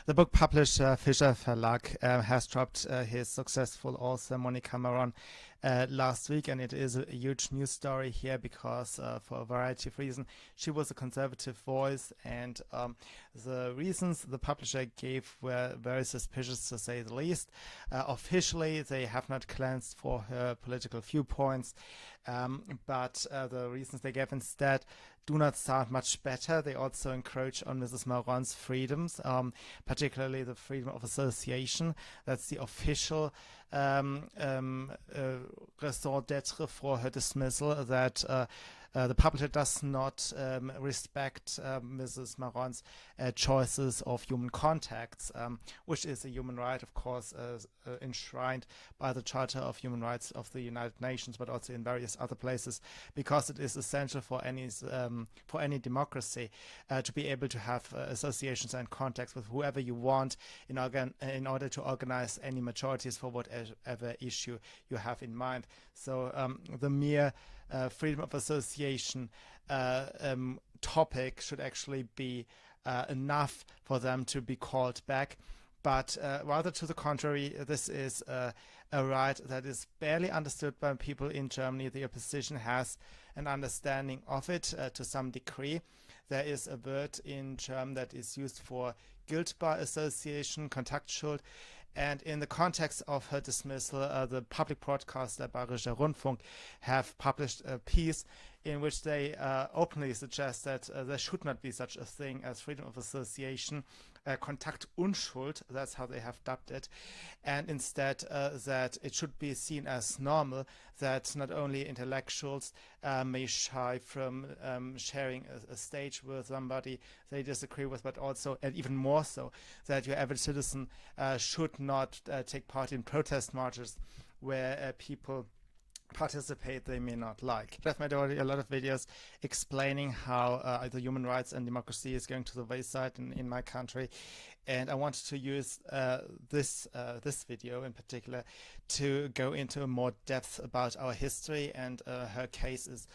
The book publisher Fischer Verlag has dropped his successful author Monika Maron last week, and it is a huge news story here because for a variety of reasons. She was a conservative voice, and the reasons the publisher gave were very suspicious, to say the least. Officially, they have not cleansed for her political viewpoints, but the reasons they gave instead do not sound much better. They also encroach on Mrs. Maron's freedoms, particularly the freedom of association. That's the official raison d'etre for her dismissal, that the publisher does not respect Mrs. Maron's choices of human contacts, which is a human right, of course, enshrined by the Charter of Human Rights of the United Nations, but also in various other places, because it is essential for any democracy to be able to have associations and contacts with whoever you want in order to organize any majorities for whatever issue you have in mind. So the mere freedom of association topic should actually be enough for them to be called back. But rather to the contrary, this is a right that is barely understood by people in Germany. The opposition has an understanding of it to some degree. There is a word in German that is used for guilt by association, Kontaktschuld. And in the context of her dismissal, the public broadcaster Bayerischer Rundfunk have published a piece in which they openly suggest that there should not be such a thing as freedom of association, Kontaktunschuld, that's how they have dubbed it, and instead that it should be seen as normal that not only intellectuals may shy from sharing a stage with somebody they disagree with, but also, and even more so, that your average citizen should not take part in protest marches where people participate they may not like. I've made already a lot of videos explaining how the human rights and democracy is going to the wayside in my country, and I wanted to use this video in particular to go into more depth about our history. And her case is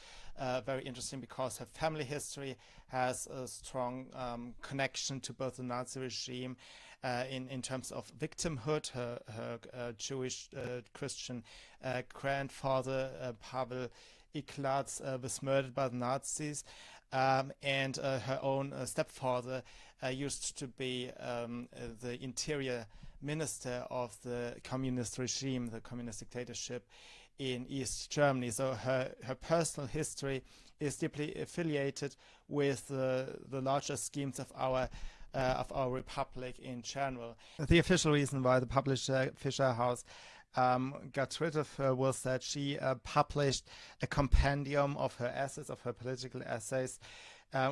very interesting because her family history has a strong connection to both the Nazi regime in terms of victimhood. Her Jewish Christian grandfather Pavel Iklatz was murdered by the Nazis, and her own stepfather used to be the interior minister of the communist regime, the communist dictatorship in East Germany. So her personal history is deeply affiliated with the larger schemes of our republic in general. The official reason why the publisher Fischer House got rid of her was that she published a compendium of her essays, of her political essays,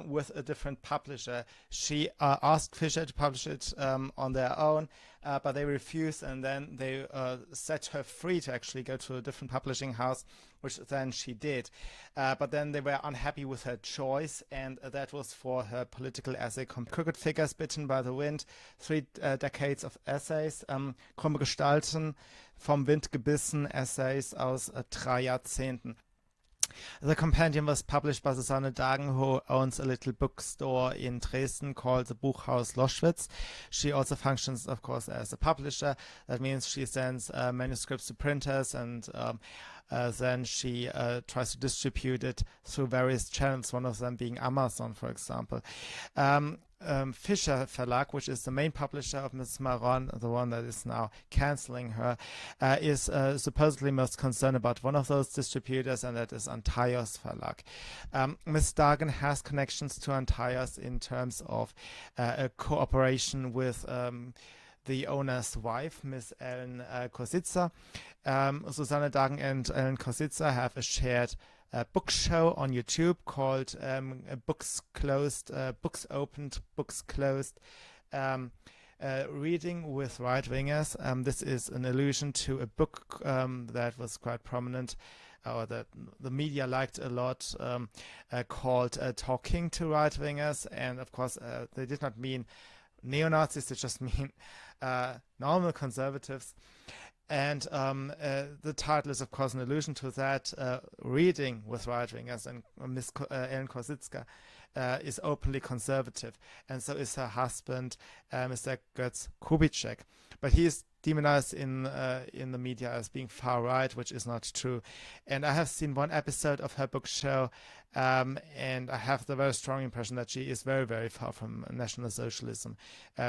with a different publisher. She asked Fischer to publish it on their own, but they refused, and then they set her free to actually go to a different publishing house, which then she did. But then they were unhappy with her choice, and that was for her political essay Crooked Figures, Bitten by the Wind, 3 Decades of Essays, Krumme Gestalten, vom Wind gebissen, Essays aus 3 Jahrzehnten. The compendium was published by Susanne Dagen, who owns a little bookstore in Dresden called the Buchhaus Loschwitz. She also functions, of course, as a publisher. That means she sends manuscripts to printers, and then she tries to distribute it through various channels, one of them being Amazon, for example. Fischer Verlag, which is the main publisher of Mrs. Maron, the one that is now cancelling her, is supposedly most concerned about one of those distributors, and that is Antaios Verlag. Ms. Dagen has connections to Antaios in terms of a cooperation with the owner's wife, Miss Ellen Kositza. Susanne Dagen and Ellen Kositza have a shared book show on YouTube called Books Closed, Books Opened, Books Closed, Reading with Right-Wingers. This is an allusion to a book that was quite prominent, or that the media liked a lot, called Talking to Right-Wingers. And of course, they did not mean neo-Nazis, they just mean normal conservatives. And the title is, of course, an allusion to that, Reading with Right-Wingers. And Miss Ellen Kositza is openly conservative, and so is her husband, Mr. Götz Kubitschek. But he is demonized in the media as being far right, which is not true. And I have seen one episode of her book show, and I have the very strong impression that she is very, very far from National Socialism.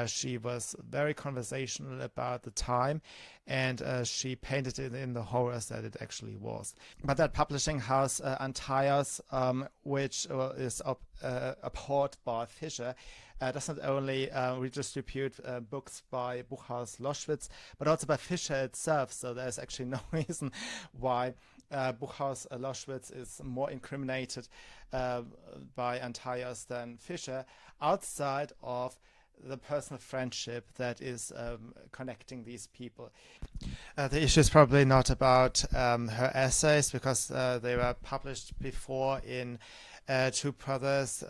She was very conversational about the time, and she painted it in the horrors that it actually was. But that publishing house, Antaios, which is abhorred by Fischer, does not only redistribute books by Buchhaus Loschwitz, but also by Fischer itself. So there's actually no reason why Buchhaus Loschwitz is more incriminated by Antaios than Fischer, outside of the personal friendship that is connecting these people. The issue is probably not about her essays, because they were published before in Two Brothers,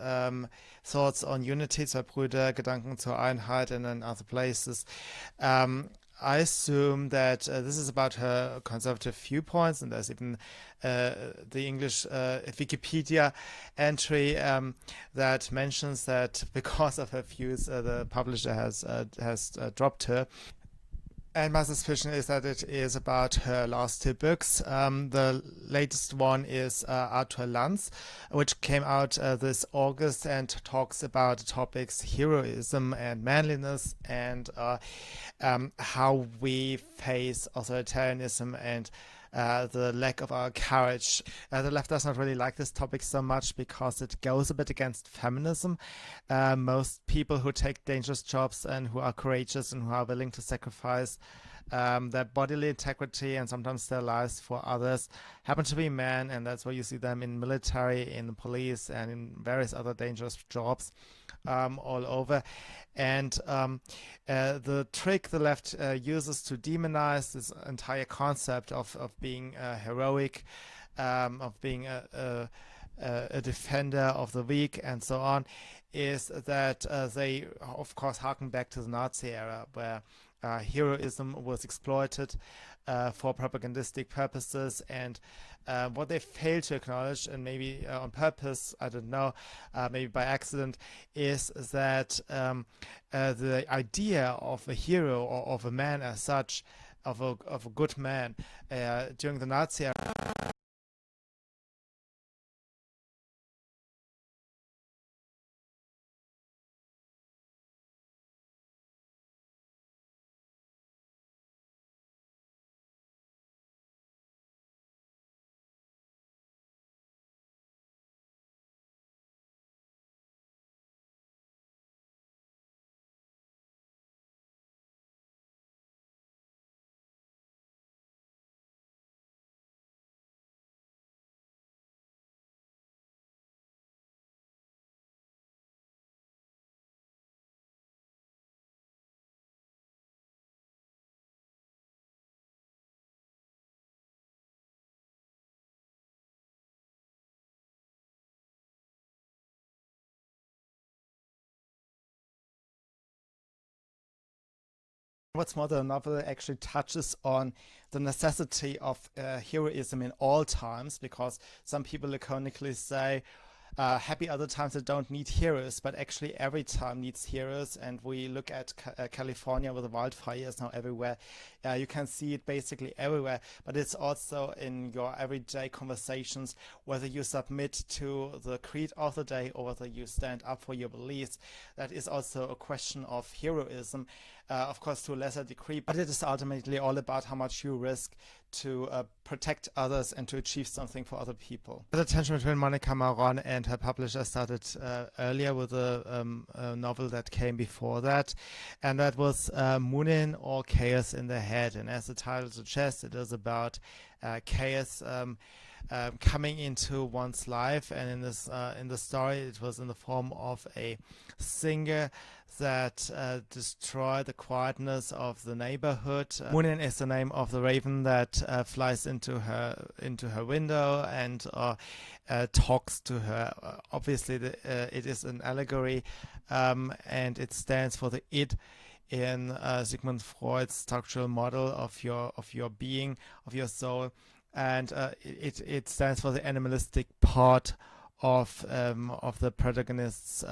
Thoughts on Unity, Zwei Brüder, Gedanken zur Einheit, and in other places. I assume that this is about her conservative viewpoints, and there's even the English Wikipedia entry that mentions that because of her views, the publisher has dropped her. And my suspicion is that it is about her last two books. The latest one is Arthur Lanz, which came out this August and talks about the topics heroism and manliness, and how we face authoritarianism and the lack of our courage. The left does not really like this topic so much because it goes a bit against feminism. Most people who take dangerous jobs and who are courageous and who are willing to sacrifice their bodily integrity and sometimes their lives for others happen to be men, and that's why you see them in military, in the police, and in various other dangerous jobs all over. And the trick the left uses to demonize this entire concept of being heroic, of being a defender of the weak, and so on, is that they, of course, harken back to the Nazi era, where heroism was exploited for propagandistic purposes. And what they fail to acknowledge, and maybe on purpose, I don't know, maybe by accident, is that the idea of a hero or of a man as such, of a good man during the Nazi era, what's more, the novel actually touches on the necessity of heroism in all times, because some people laconically say, happy other times that don't need heroes, but actually every time needs heroes. And we look at California with the wildfires now everywhere. You can see it basically everywhere, but it's also in your everyday conversations, whether you submit to the creed of the day or whether you stand up for your beliefs. That is also a question of heroism, of course to a lesser degree, but it is ultimately all about how much you risk to protect others and to achieve something for other people. The tension between Monika Maron and her publisher started earlier with a novel that came before that, and that was Munin, or Chaos in the Head. And as the title suggests, it is about chaos coming into one's life, and in the story it was in the form of a singer that destroyed the quietness of the neighborhood. Munin is the name of the raven that flies into her window and talks to her. Obviously, it is an allegory, and it stands for the id in Sigmund Freud's structural model of your being, of your soul, and it stands for the animalistic part of the protagonist's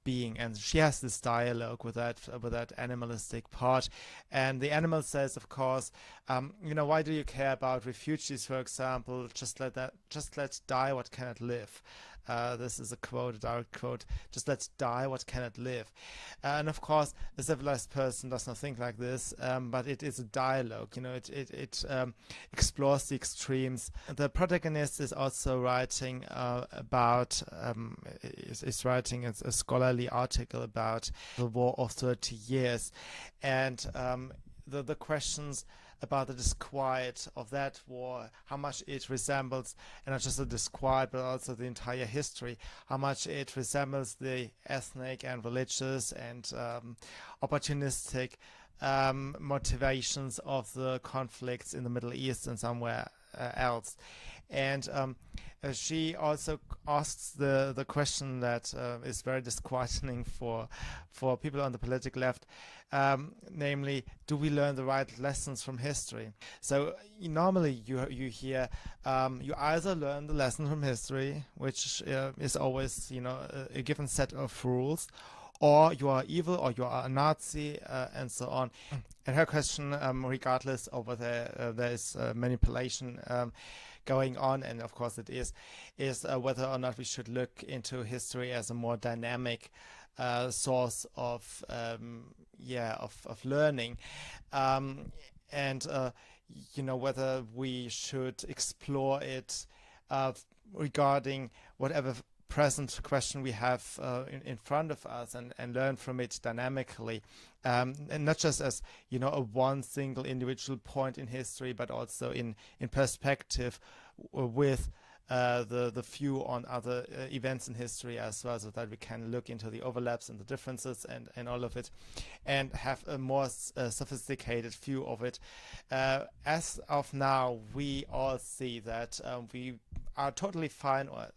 being, and she has this dialogue with that animalistic part, and the animal says, of course, why do you care about refugees, for example? Just let die what cannot live. This is a quote, a direct quote. Just let die what cannot live. And of course, a civilized person does not think like this, but it is a dialogue. It explores the extremes. The protagonist is also writing is writing a scholarly article about the War of 30 Years, and the questions about the disquiet of that war, how much it resembles, and not just the disquiet, but also the entire history, how much it resembles the ethnic and religious and opportunistic motivations of the conflicts in the Middle East and somewhere else. And she also asks the question that is very disquieting for people on the political left, namely, do we learn the right lessons from history? So normally you hear you either learn the lesson from history, which is always a given set of rules, or you are evil, or you are a Nazi, and so on. And her question, regardless of whether there is manipulation going on, and of course it is whether or not we should look into history as a more dynamic source of learning, and whether we should explore it regarding whatever present question we have in front of us, and learn from it dynamically, and not just as a one single individual point in history, but also in perspective with the view on other events in history as well, so that we can look into the overlaps and the differences and all of it, and have a more sophisticated view of it. As of now, we all see that we are totally fine, or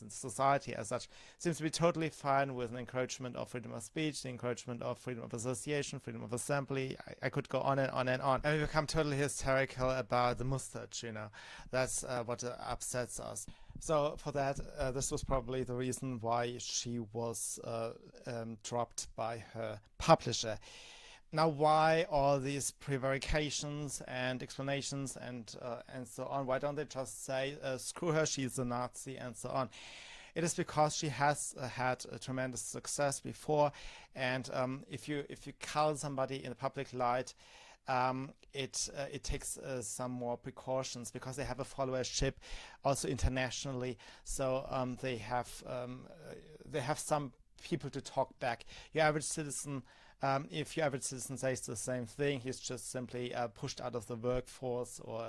society as such seems to be totally fine with an encroachment of freedom of speech, the encroachment of freedom of association, freedom of assembly. I could go on and on and on. And we become totally hysterical about the mustache, That's what upsets us. So for that, this was probably the reason why she was dropped by her publisher. Now, why all these prevarications and explanations and so on? Why don't they just say, screw her, she's a Nazi, and so on? It is because she has had a tremendous success before, and if you cull somebody in the public light, it takes some more precautions, because they have a followership also internationally. So they have some people to talk back. Your average citizen. If your average citizen says the same thing, he's just simply pushed out of the workforce, or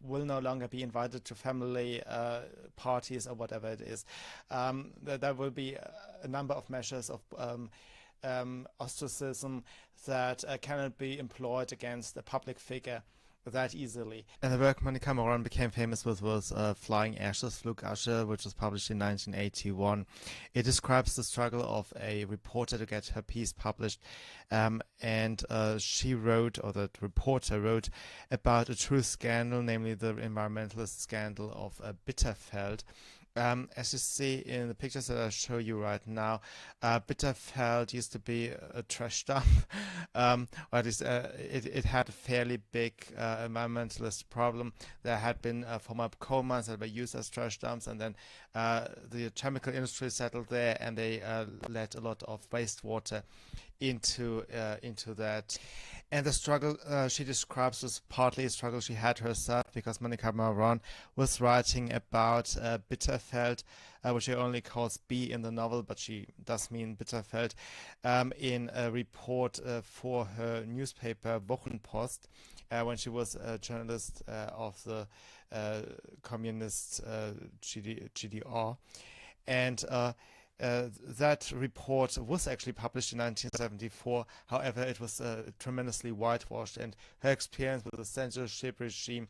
will no longer be invited to family parties or whatever it is. There will be a number of measures of ostracism that cannot be employed against a public figure that easily. And the work Monika Maron became famous with was Flying Ashes, Flugasche, which was published in 1981. It describes the struggle of a reporter to get her piece published, and she wrote, or the reporter wrote, about a true scandal, namely the environmentalist scandal of Bitterfeld. As you see in the pictures that I show you right now, Bitterfeld used to be a trash dump. Or at least it had a fairly big environmentalist problem. There had been former coal mines that were used as trash dumps, and then the chemical industry settled there, and they let a lot of wastewater into that. And the struggle she describes was partly a struggle she had herself, because Monika Maron was writing about Bitterfeld, which she only calls B in the novel, but she does mean Bitterfeld, in a report for her newspaper Wochenpost, when she was a journalist of the communist GDR. And that report was actually published in 1974. However, it was tremendously whitewashed, and her experience with the censorship regime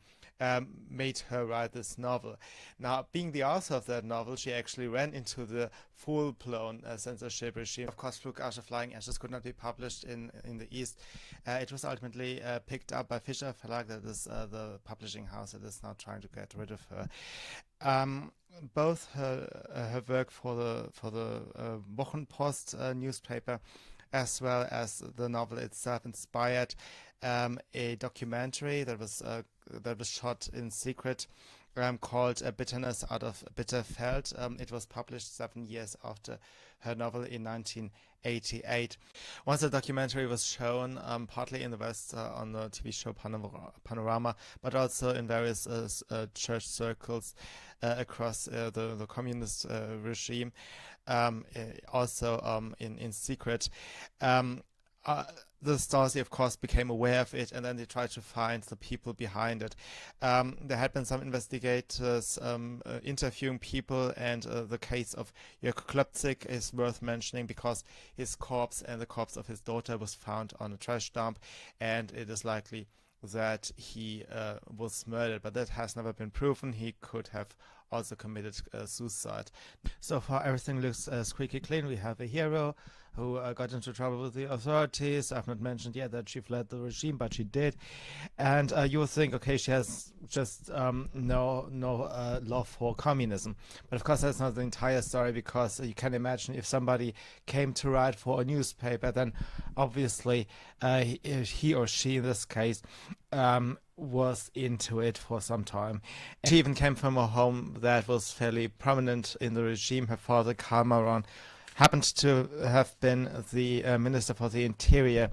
made her write this novel. Now, being the author of that novel, she actually ran into the full-blown censorship regime. Of course, Flugasche, Flying Ashes could not be published in the East. It was ultimately picked up by Fischer Verlag, that is the publishing house that is now trying to get rid of her. Um, Both her work for the Wochenpost newspaper, as well as the novel itself, inspired a documentary that was shot in secret, called Bitterness out of Bitterfeld. It was published 7 years after her novel in 1988. Once the documentary was shown, partly in the West on the TV show Panorama, but also in various church circles across the communist regime, also in secret. Um, the Stasi, of course, became aware of it, and then they tried to find the people behind it. There had been some investigators interviewing people, and the case of Götz Kubitschek is worth mentioning because his corpse and the corpse of his daughter was found on a trash dump, and it is likely that he was murdered, but that has never been proven. He could have also committed suicide. So far, everything looks squeaky clean. We have a hero who got into trouble with the authorities. I've not mentioned yet that she fled the regime, but she did. And you would think, okay, she has just no love for communism. But of course, that's not the entire story, because you can imagine if somebody came to write for a newspaper, then obviously he or she, in this case, was into it for some time. And she even came from a home that was fairly prominent in the regime. Her father, Karl Maron, happened to have been the Minister for the Interior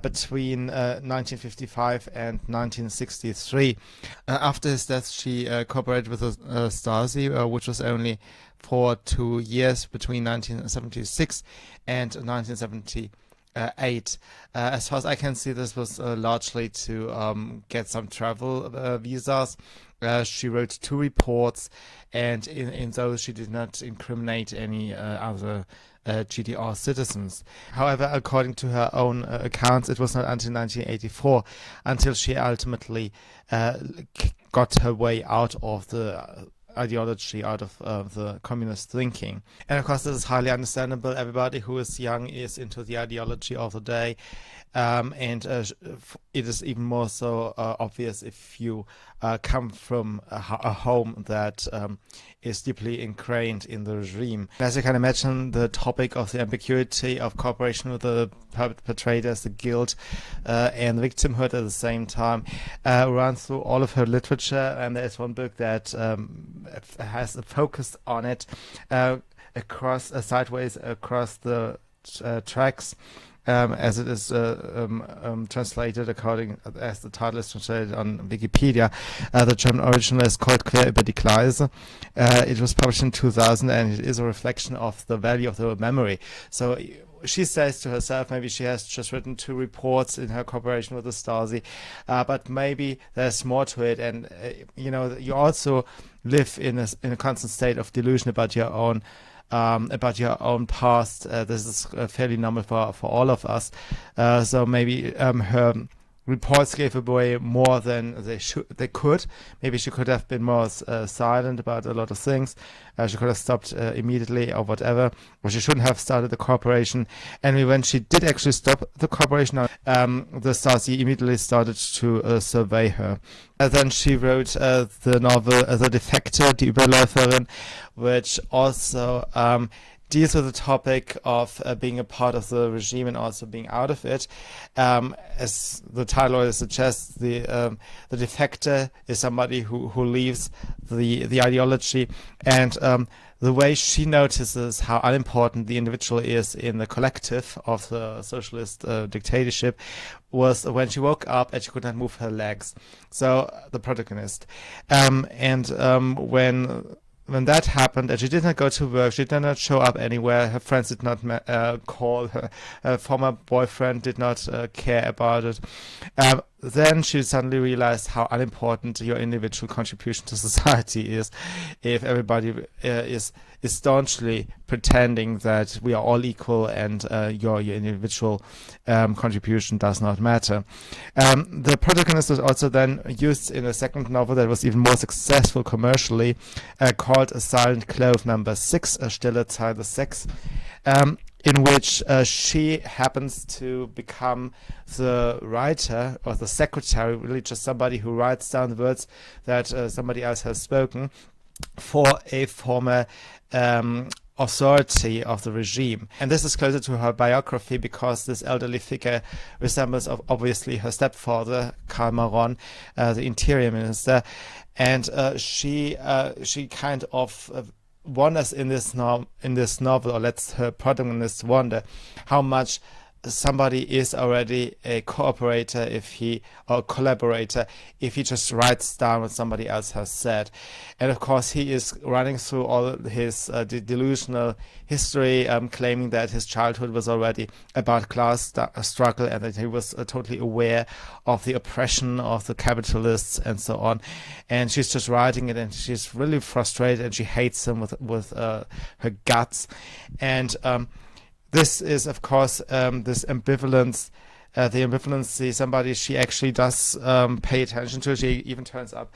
between 1955 and 1963. After his death, she cooperated with the Stasi, which was only for 2 years, between 1976 and 1978. As far as I can see, this was largely to get some travel visas. She wrote 2 reports, and in those she did not incriminate any other GDR citizens. However, according to her own accounts, it was not until 1984 until she ultimately got her way out of the ideology, out of the communist thinking. And of course, this is highly understandable. Everybody who is young is into the ideology of the day. And it is even more so obvious if you come from a home that is deeply ingrained in the regime. As you can imagine, the topic of the ambiguity of cooperation with the perpetrators, the guilt, and victimhood at the same time runs through all of her literature. And there's one book that has a focus on it across sideways across the tracks. As it is translated as the title is translated on Wikipedia. The German original is called Quer über die Gleise. It was published in 2000, and it is a reflection of the value of the memory. So she says to herself, maybe she has just written 2 reports in her cooperation with the Stasi, but maybe there's more to it. And you also live in a constant state of delusion about your own past. This is fairly normal for all of us. So maybe her reports gave away more than they could. Maybe she could have been more silent about a lot of things. She could have stopped immediately or whatever, or she shouldn't have started the corporation. And when she did actually stop the corporation, the Stasi immediately started to survey her. Then she wrote the novel The Defekte, Die Überläuferin, which also deals with the topic of being a part of the regime and also being out of it. As the title already suggests, the defector is somebody who leaves the ideology, and the way she notices how unimportant the individual is in the collective of the socialist dictatorship was when she woke up and she could not move her legs. So the protagonist, when that happened, and she did not go to work, she did not show up anywhere, her friends did not call, her former boyfriend did not care about it, then she suddenly realized how unimportant your individual contribution to society is if everybody is staunchly pretending that we are all equal and your individual contribution does not matter. The protagonist was also then used in a second novel that was even more successful commercially, called A Silent Clove Number 6, Stille Zeile 6, in which she happens to become the writer or the secretary, really just somebody who writes down the words that somebody else has spoken. for a former authority of the regime. And this is closer to her biography because this elderly figure resembles obviously her stepfather, Karl Maron, the interior minister. And she kind of wonders in this novel, or lets her protagonist wonder how much somebody is already a collaborator if he just writes down what somebody else has said. And of course he is running through all his delusional history, claiming that his childhood was already about class struggle, and that he was totally aware of the oppression of the capitalists and so on. And she's just writing it, and she's really frustrated, and she hates him with her guts. And this is, of course, this ambivalence, the ambivalence, somebody she actually does pay attention to. She even turns up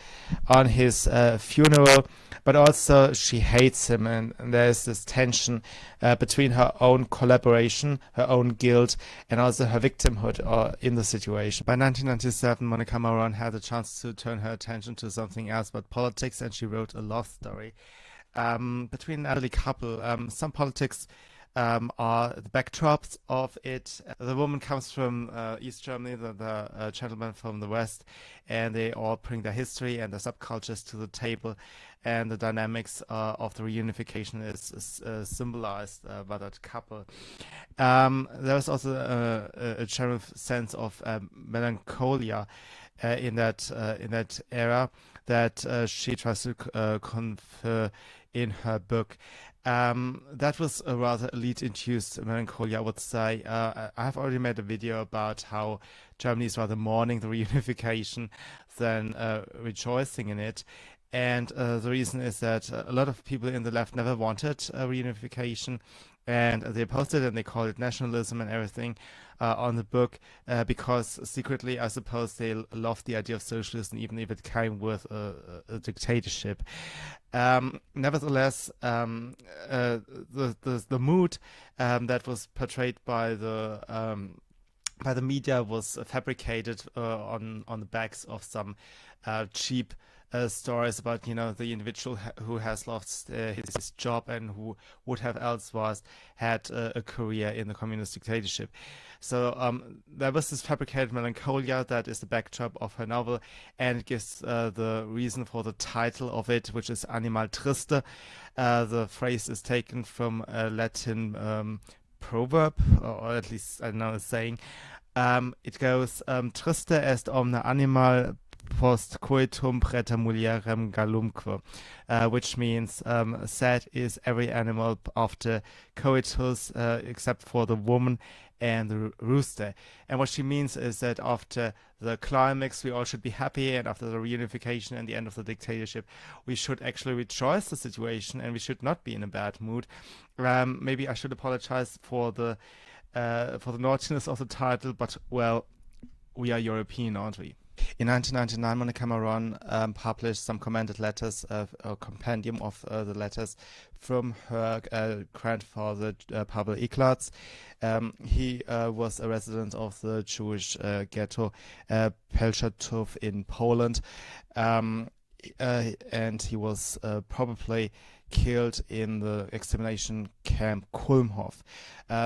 on his funeral, but also she hates him, and there's this tension between her own collaboration, her own guilt, and also her victimhood in the situation. By 1997, Monika Maron had the chance to turn her attention to something else but politics, and she wrote a love story between an elderly couple. Some politics are the backdrops of it. The woman comes from East Germany, the gentleman from the West, and they all bring their history and their subcultures to the table, and the dynamics of the reunification is symbolized by that couple. There is also a general sense of melancholia in that era that she tries to confer in her book. That was a rather elite-induced melancholia, I would say. I have already made a video about how Germany is rather mourning the reunification than rejoicing in it. And the reason is that a lot of people in the left never wanted a reunification, and they opposed it, and they called it nationalism and everything on the book, because secretly, I suppose, they loved the idea of socialism, even if it came with a dictatorship. Nevertheless, the mood that was portrayed by the media was fabricated on the backs of some cheap stories about, the individual who has lost his job and who would have elsewise had a career in the communist dictatorship. So there was this fabricated melancholia that is the backdrop of her novel, and it gives the reason for the title of it, which is Animal Triste. The phrase is taken from a Latin proverb, or at least I don't know, a saying. It goes, Triste est omne animal post coitum preta mulierem galumque, which means sad is every animal after coitus, except for the woman and the rooster. And what she means is that after the climax, we all should be happy, and after the reunification and the end of the dictatorship, we should actually rejoice the situation, and we should not be in a bad mood. Maybe I should apologize for the naughtiness of the title, but, well, we are European, aren't we? In 1999, Monika Maron published some commented letters, a compendium of the letters from her grandfather, Pavel Iklatz. He was a resident of the Jewish ghetto Pelchatów in Poland, and he was probably killed in the extermination camp Kulmhof.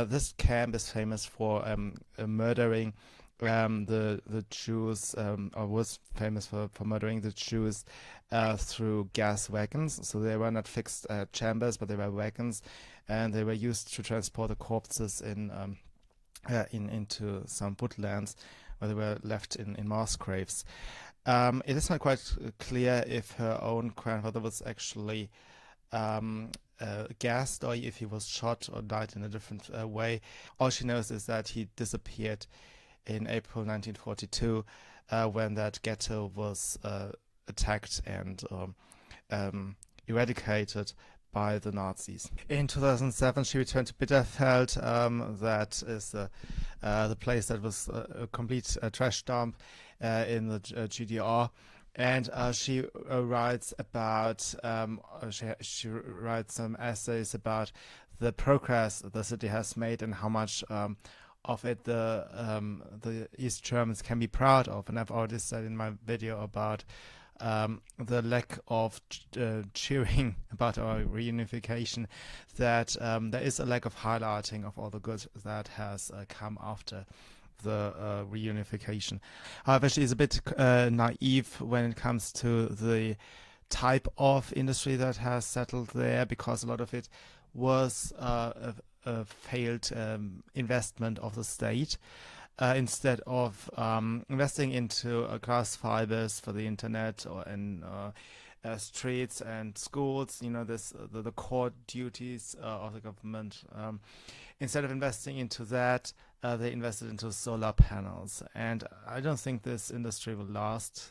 This camp is famous for murdering the Jews, or was famous for murdering the Jews through gas wagons. So they were not fixed chambers, but they were wagons, and they were used to transport the corpses into some woodlands where they were left in mass graves. It is not quite clear if her own grandfather was actually gassed, or if he was shot or died in a different way. All she knows is that he disappeared in April 1942, when that ghetto was attacked and eradicated by the Nazis. In 2007, she returned to Bitterfeld. That is the place that was a complete trash dump in the GDR. And she writes about, she writes some essays about the progress the city has made and how much of it the East Germans can be proud of. And I've already said in my video about the lack of cheering about our reunification, that there is a lack of highlighting of all the good that has come after the reunification. However, she is a bit naive when it comes to the type of industry that has settled there, because a lot of it was a failed investment of the state. Instead of investing into glass fibers for the internet or in streets and schools, the core duties of the government. Instead of investing into that, they invested into solar panels. And I don't think this industry will last.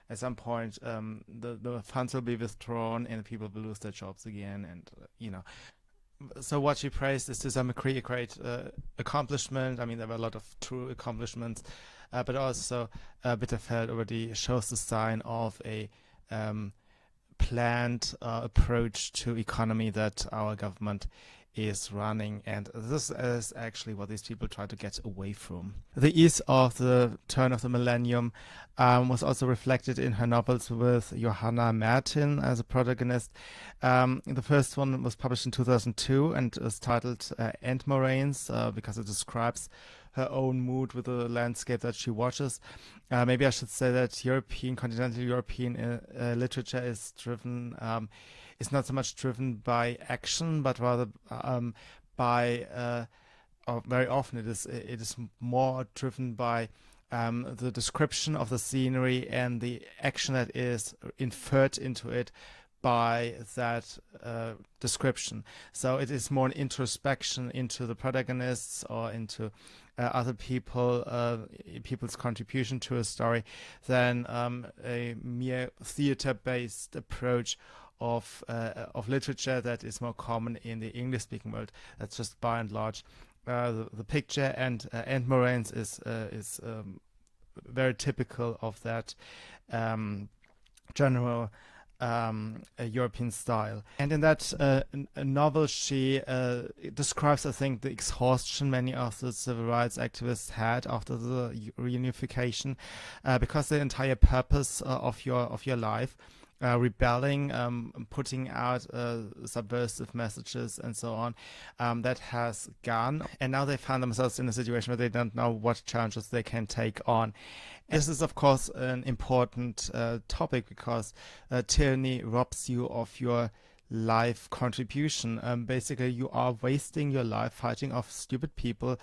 At some point, the funds will be withdrawn and people will lose their jobs again. And, so what she praised is to some degree a great accomplishment. I mean, there were a lot of true accomplishments, but also Bitterfeld already shows the sign of a planned approach to economy that our government is running, and this is actually what these people try to get away from. The ease of the turn of the millennium was also reflected in her novels with Johanna Mertin as a protagonist. The first one was published in 2002 and is titled End Moraines because it describes her own mood with the landscape that she watches. Maybe I should say that continental European literature is driven is not so much driven by action, but rather by, or very often it is more driven by the description of the scenery and the action that is inferred into it by that description. So it is more an introspection into the protagonists or into other people's contribution to a story than a mere theater-based approach of literature that is more common in the English-speaking world. That's just by and large the picture, and End Moraines is very typical of that general European style. And in that novel, she describes, I think, the exhaustion many of the civil rights activists had after the reunification, because the entire purpose of your life, rebelling, putting out subversive messages and so on, that has gone, and now they find themselves in a situation where they don't know what challenges they can take on. This is, of course, an important topic, because tyranny robs you of your life contribution. Basically, you are wasting your life fighting off stupid people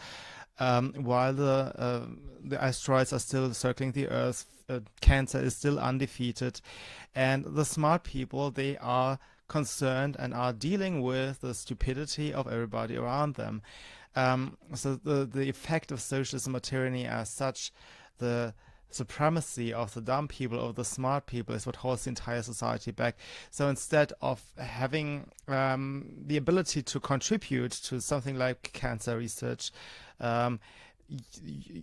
while the asteroids are still circling the Earth. Cancer is still undefeated, and the smart people, they are concerned and are dealing with the stupidity of everybody around them. So the effect of socialism or tyranny as such, the supremacy of the dumb people over the smart people, is what holds the entire society back. So instead of having the ability to contribute to something like cancer research,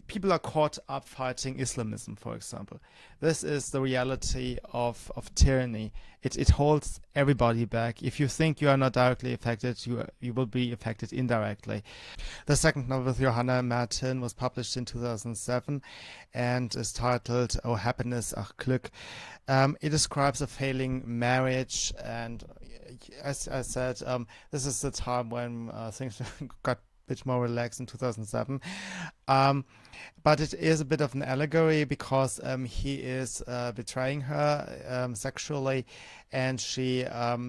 people are caught up fighting Islamism, for example. This is the reality of tyranny. It holds everybody back. If you think you are not directly affected, you will be affected indirectly. The second novel with Johanna Mertin was published in 2007 and is titled Oh Happiness, Ach Glück. It describes a failing marriage, and as I said, this is the time when things got bit more relaxed in 2007, but it is a bit of an allegory, because he is betraying her sexually, and she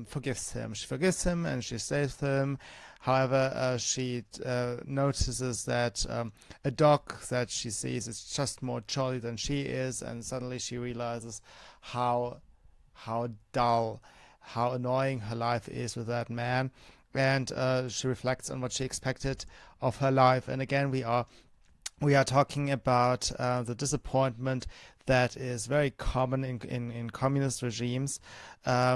forgives him. She forgives him and she stays with him. However, she notices that a dog that she sees is just more jolly than she is, and suddenly she realizes how dull, how annoying her life is with that man. And she reflects on what she expected of her life. And again, we are talking about the disappointment that is very common in communist regimes.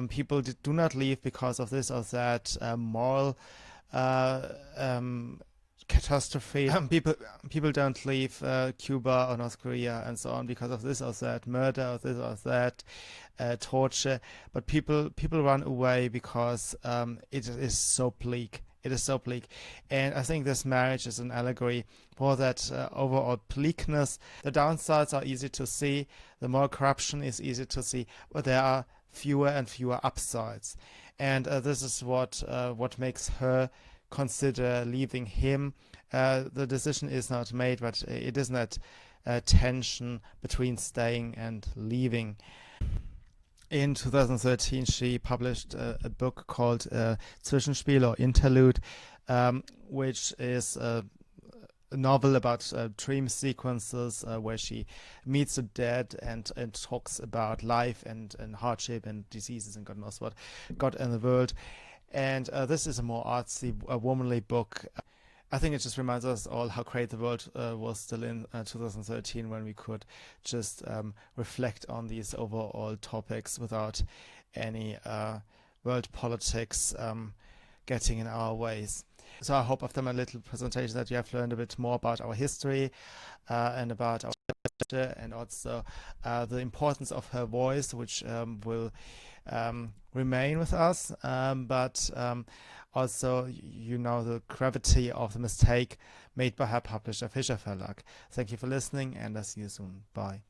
People do not leave because of this or that moral catastrophe. People don't leave Cuba or North Korea and so on because of this or that murder or this or that torture. But people run away because it is so bleak. It is so bleak. And I think this marriage is an allegory for that overall bleakness. The downsides are easy to see. The moral corruption is easy to see. But there are fewer and fewer upsides. And this is what makes her consider leaving him. The decision is not made, but it is that tension between staying and leaving. In 2013, she published a book called Zwischenspiel or Interlude, which is a novel about dream sequences where she meets the dead and talks about life and hardship and diseases and God knows what God in the world. And this is a more artsy, womanly book. I think it just reminds us all how great the world was still in 2013, when we could just reflect on these overall topics without any world politics getting in our ways. So I hope after my little presentation that you have learned a bit more about our history and about our culture, and also the importance of her voice, which will remain with us, but also, you know, the gravity of the mistake made by her publisher, Fischer Verlag. Thank you for listening, and I'll see you soon. Bye.